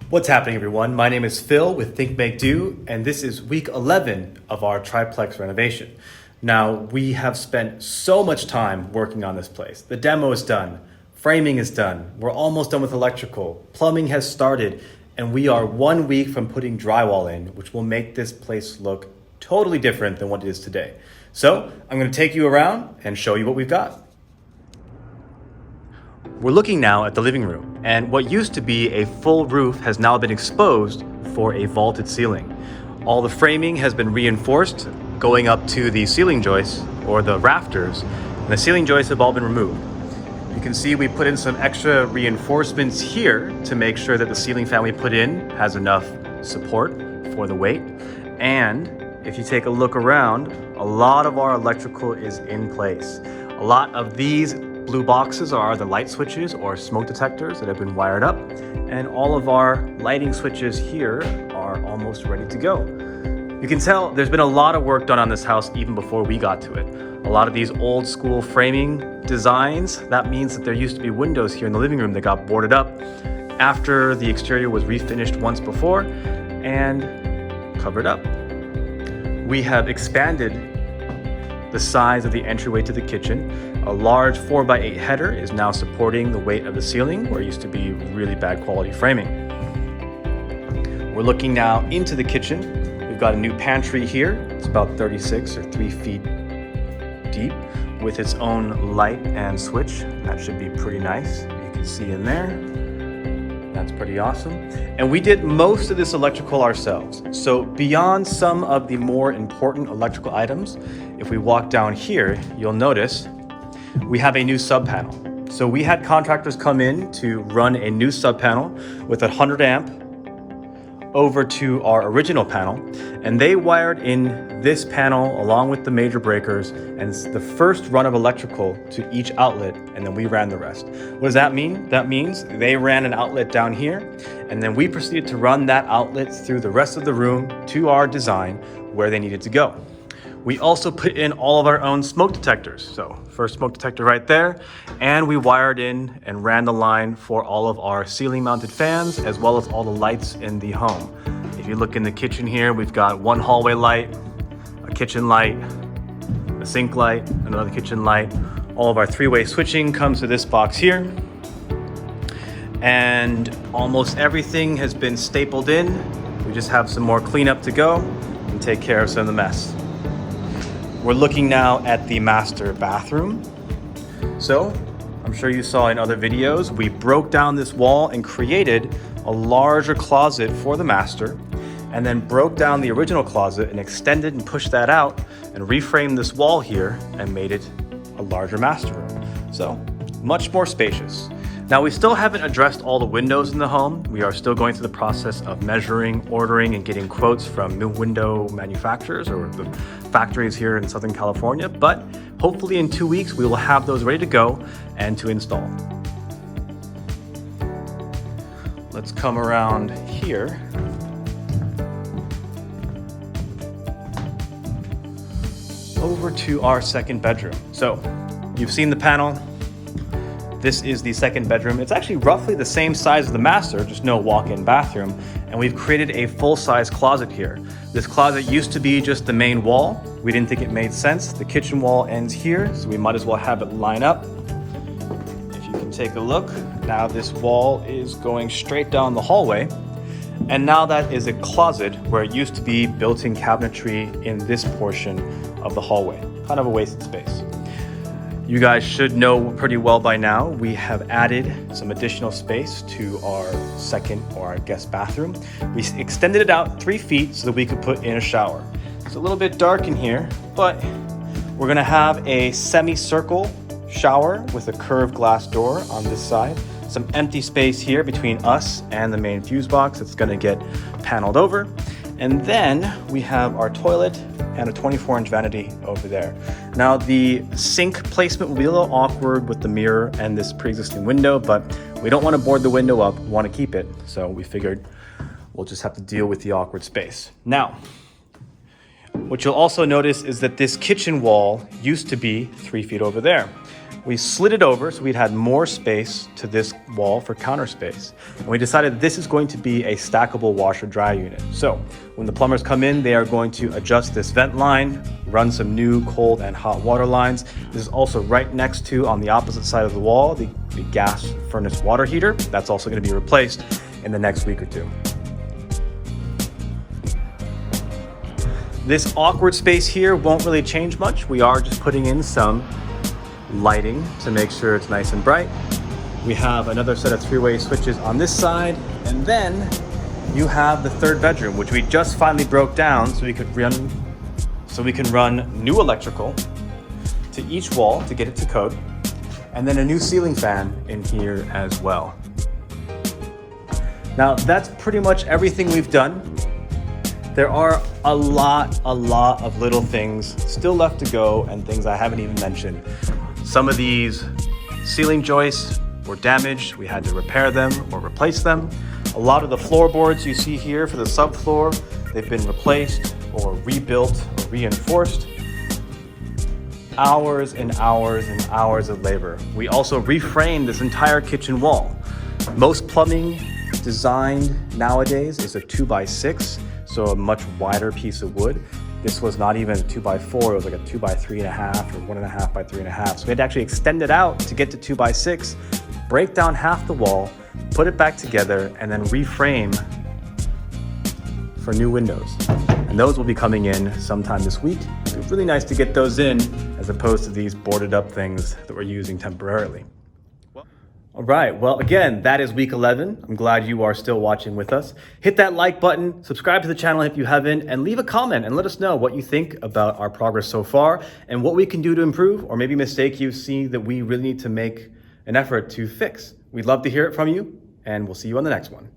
What's happening, everyone? My name is Phil with Think Make Do, and this is week 11 of our triplex renovation. Now, we have spent so much time working on this place. The demo is done, framing is done, we're almost done with electrical, plumbing has started, and we are 1 week from putting drywall in, which will make this place look totally different than what it is today. So, I'm going to take you around and show you what we've got. We're looking now at the living room, and what used to be a full roof has now been exposed for a vaulted ceiling. All the framing has been reinforced, going up to the ceiling joists, or the rafters, and the ceiling joists have all been removed. You can see we put in some extra reinforcements here to make sure that the ceiling fan we put in has enough support for the weight. And if you take a look around, a lot of our electrical is in place. A lot of these blue boxes are the light switches or smoke detectors that have been wired up, and all of our lighting switches here are almost ready to go. You can tell there's been a lot of work done on this house even before we got to it. A lot of these old school framing designs, that means that there used to be windows here in the living room that got boarded up after the exterior was refinished once before and covered up. We have expanded the size of the entryway to the kitchen. A large 4x8 header is now supporting the weight of the ceiling, where it used to be really bad quality framing. We're looking now into the kitchen. We've got a new pantry here. It's about 36 or 3 feet deep with its own light and switch. That should be pretty nice. You can see in there. That's pretty awesome. And we did most of this electrical ourselves. So beyond some of the more important electrical items, if we walk down here, you'll notice we have a new sub panel. So we had contractors come in to run a new sub panel with a 100 amp over to our original panel, and they wired in this panel along with the major breakers and the first run of electrical to each outlet, and then we ran the rest. What does that mean? That means they ran an outlet down here, and then we proceeded to run that outlet through the rest of the room to our design where they needed to go. We also put in all of our own smoke detectors. So first smoke detector right there, and we wired in and ran the line for all of our ceiling mounted fans as well as all the lights in the home. If you look in the kitchen here, we've got one hallway light, a kitchen light, a sink light, another kitchen light. All of our three-way switching comes to this box here. And almost everything has been stapled in. We just have some more cleanup to go and take care of some of the mess. We're looking now at the master bathroom. So, I'm sure you saw in other videos, we broke down this wall and created a larger closet for the master, and then broke down the original closet and extended and pushed that out and reframed this wall here and made it a larger master room. So, much more spacious. Now, we still haven't addressed all the windows in the home. We are still going through the process of measuring, ordering, and getting quotes from new window manufacturers or the factories here in Southern California, but hopefully in 2 weeks, we will have those ready to go and to install. Let's come around here. Over to our second bedroom. So, you've seen the panel. This is the second bedroom. It's actually roughly the same size as the master, just no walk-in bathroom. And we've created a full-size closet here. This closet used to be just the main wall. We didn't think it made sense. The kitchen wall ends here, so we might as well have it line up. If you can take a look, now this wall is going straight down the hallway. And now that is a closet where it used to be built-in cabinetry in this portion of the hallway. Kind of a wasted space. You guys should know pretty well by now, we have added some additional space to our second or our guest bathroom. We extended it out 3 feet so that we could put in a shower. It's a little bit dark in here, but we're gonna have a semicircle shower with a curved glass door on this side. Some empty space here between us and the main fuse box that's gonna get paneled over. And then we have our toilet and a 24-inch vanity over there. Now the sink placement will be a little awkward with the mirror and this pre-existing window, but we don't want to board the window up, we want to keep it. So we figured we'll just have to deal with the awkward space. Now, what you'll also notice is that this kitchen wall used to be 3 feet over there. we slid it over so we'd had more space to this wall for counter space. And we decided this is going to be a stackable washer dry unit. So when the plumbers come in, they are going to adjust this vent line, run some new cold and hot water lines. This is also right next to, on the opposite side of the wall, the gas furnace water heater. That's also going to be replaced in the next week or two. This awkward space here won't really change much. We are just putting in some lighting to make sure it's nice and bright. We have another set of three-way switches on this side, and then you have the third bedroom, which we just finally broke down so we can run new electrical to each wall to get it to code, and then a new ceiling fan in here as well. Now that's pretty much everything we've done. There are a lot of little things still left to go and things I haven't even mentioned. Some of these ceiling joists were damaged. We had to repair them or replace them. A lot of the floorboards you see here for the subfloor, they've been replaced or rebuilt or reinforced. Hours and hours and hours of labor. We also reframed this entire kitchen wall. Most plumbing designed nowadays is a 2x6, so a much wider piece of wood. This was not even a 2x4, it was like a 2x3.5 or 1.5 by 3.5. So we had to actually extend it out to get to 2x6, break down half the wall, put it back together, and then reframe for new windows. And those will be coming in sometime this week. It'd be really nice to get those in as opposed to these boarded up things that we're using temporarily. All right, well, again, that is week 11. I'm glad you are still watching with us. Hit that like button, subscribe to the channel if you haven't, and leave a comment and let us know what you think about our progress so far and what we can do to improve, or maybe a mistake you see that we really need to make an effort to fix. We'd love to hear it from you, and we'll see you on the next one.